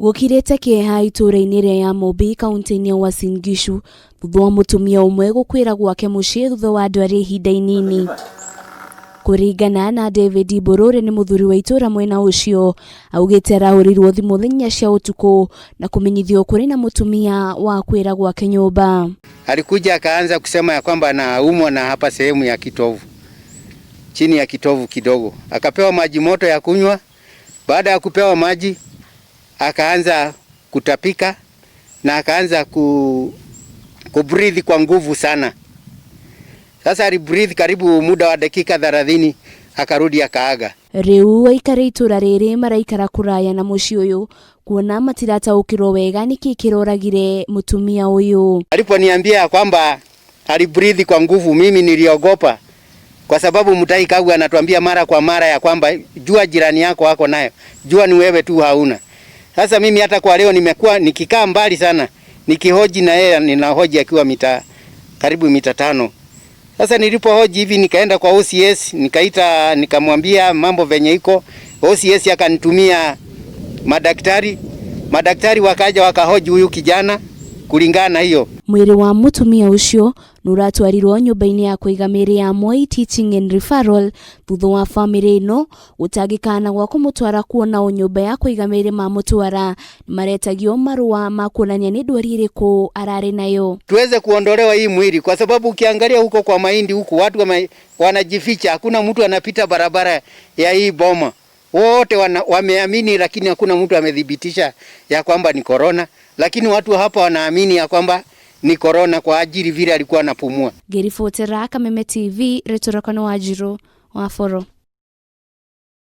Gukirite kieha ituura-ini ria Yamumbi kaunti-ini ya Uasin Gishu thutha wa mutumia umwe gukuira gwake mucii thutha wa andu ari ihinda inini. Kuringana na David Borore ni muthuri wa itura mwena ucio, augite arahurirwo thimu thinya cia utuku na kumenyithio kuri na mutumia wa kuira gwake nyumba. Alikuja akaanza kusema ya kwamba anaumwa na hapa sehemu ya kitovu, chini ya kitovu kidogo. Akapewa maji moto ya kunywa. Baada ya kupewa maji akaanza kutapika na akaanza kubreathe kwa nguvu sana. Sasa alibreathe karibu muda wa dakika 30 akarudi akaaga. Riu Aikari ituura riri maraikara kuraya na mucii uyu kuona matirataukirwo wega niki kiroragire mutumia uyu. Aliponiambia kwamba alibreathe kwa nguvu, mimi niliogopa kwa sababu Mutai Kagu anatuambia mara kwa mara ya kwamba jua jirani yako wako nayo, jua ni wewe tu hauna. Sasa mimi hata kwa leo nimekuwa nikikaa mbali sana nikihoji na yeye, ninahoji akiwa karibu mita 5. Sasa nilipohoji hivi nikaenda kwa OCS, nikamwambia mambo venye iko. OCS akanitumia madaktari wakaja wakahoji huyu kijana kulingana hiyo. Mwiri wa mutumia ucio nuratwarirwo nyumba-ini ya kuiga miri ya Moi Teaching and Referral thutha wa family ino utagikana gwa kumutwara kuona nyumba ya kuiga miri ma mutwara maretagio marua ma kuonania ni ndwari iriku arari nayo. Tuweze kuondolewa hii mwili kwa sababu ukiangalia huko kwa mahindi huku watu wanajificha, hakuna mtu anapita barabara ya hii boma. Wote wameamini, lakini hakuna mtu amedhibitisha ya kwamba ni corona, lakini watu hapa wanaamini ya kwamba ni corona kwa ajili vile alikuwa anapumua. Gerifotera Kameme TV, Retorakano Wajiro, Waforo.